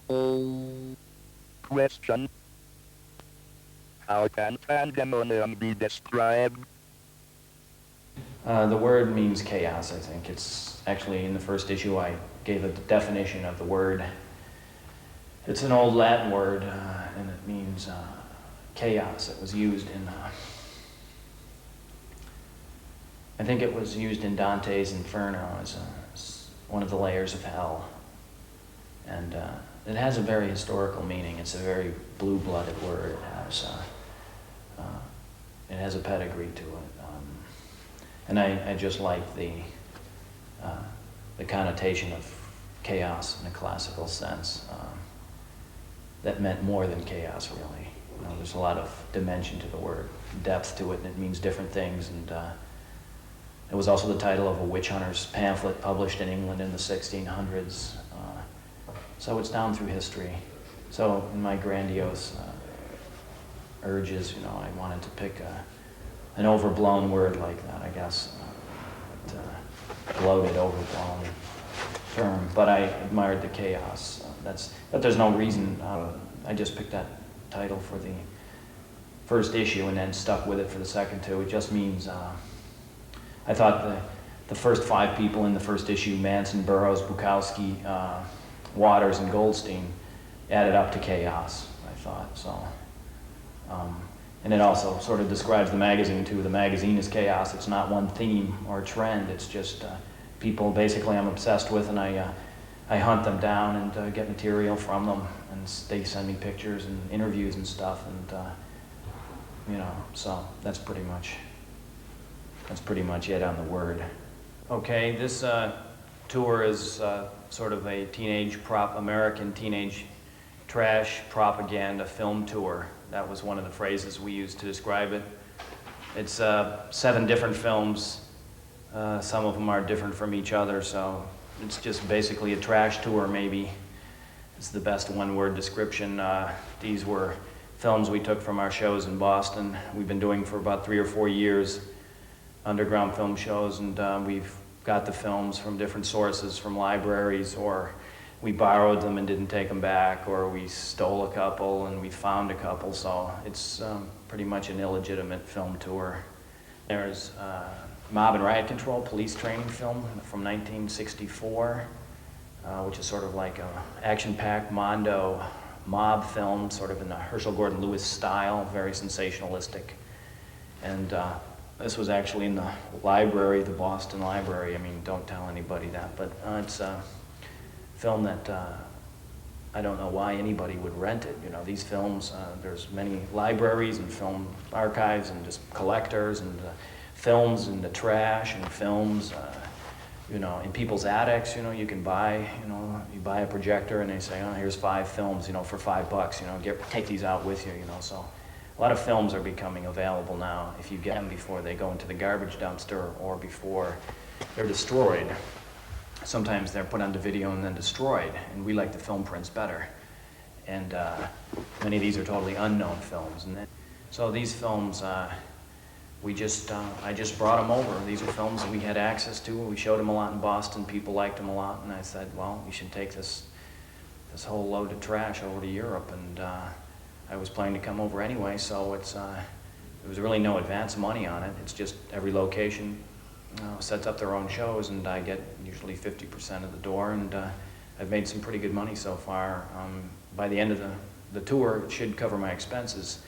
Question. How can pandemonium be described? The word means chaos, I think. It's actually in the first issue I gave a definition of the word. It's an old Latin word, and it means chaos. It was used in, I think it was used in Dante's Inferno as one of the layers of hell. And it has a very historical meaning. It's a very blue-blooded word. It has a pedigree to it. And I just like the connotation of chaos in a classical sense. That meant more than chaos, really. You know, there's a lot of dimension to the word, depth to it, and it means different things. And it was also the title of a witch hunter's pamphlet published in England in the 1600s. So it's down through history. So in my grandiose urges, you know, I wanted to pick an overblown word like that, I guess. Bloated, overblown term. But I admired the chaos. But there's no reason. I just picked that title for the first issue and then stuck with it for the second two. It just means, I thought the first 5 people in the first issue, Manson, Burroughs, Bukowski, Waters, and Goldstein, added up to chaos, I thought. So, and it also sort of describes the magazine too. The magazine is chaos. It's not one theme or trend. It's just people basically I'm obsessed with, and I hunt them down and get material from them, and they send me pictures and interviews and stuff, and you know, so that's pretty much it on the word. Okay, this tour is sort of a American teenage trash propaganda film tour. That was one of the phrases we used to describe it. It's 7 different films. Some of them are different from each other, so it's just basically a trash tour, maybe. It's the best one-word description. These were films we took from our shows in Boston. We've been doing for about 3 or 4 years, underground film shows, and we've got the films from different sources, from libraries, or we borrowed them and didn't take them back, or we stole a couple and we found a couple, so it's pretty much an illegitimate film tour. There's Mob and Riot Control, police training film from 1964, which is sort of like an action-packed Mondo mob film, sort of in the Herschel Gordon Lewis style, very sensationalistic. And this was actually in the library, the Boston Library. I mean, don't tell anybody that, but it's a film that I don't know why anybody would rent it. You know, these films, there's many libraries and film archives and just collectors, and films in the trash, and films, you know, in people's attics. You know, you can buy, you buy a projector and they say, oh, here's 5 films, for $5, take these out with you, so. A lot of films are becoming available now if you get them before they go into the garbage dumpster or before they're destroyed. Sometimes they're put onto video and then destroyed, and we like the film prints better. And many of these are totally unknown films. And so these films, I just brought them over. These are films that we had access to. We showed them a lot in Boston. People liked them a lot, and I said, well, we should take this whole load of trash over to Europe. And I was planning to come over anyway, so there was really no advance money on it. It's just every location sets up their own shows, and I get usually 50% of the door, and I've made some pretty good money so far. By the end of the tour, it should cover my expenses.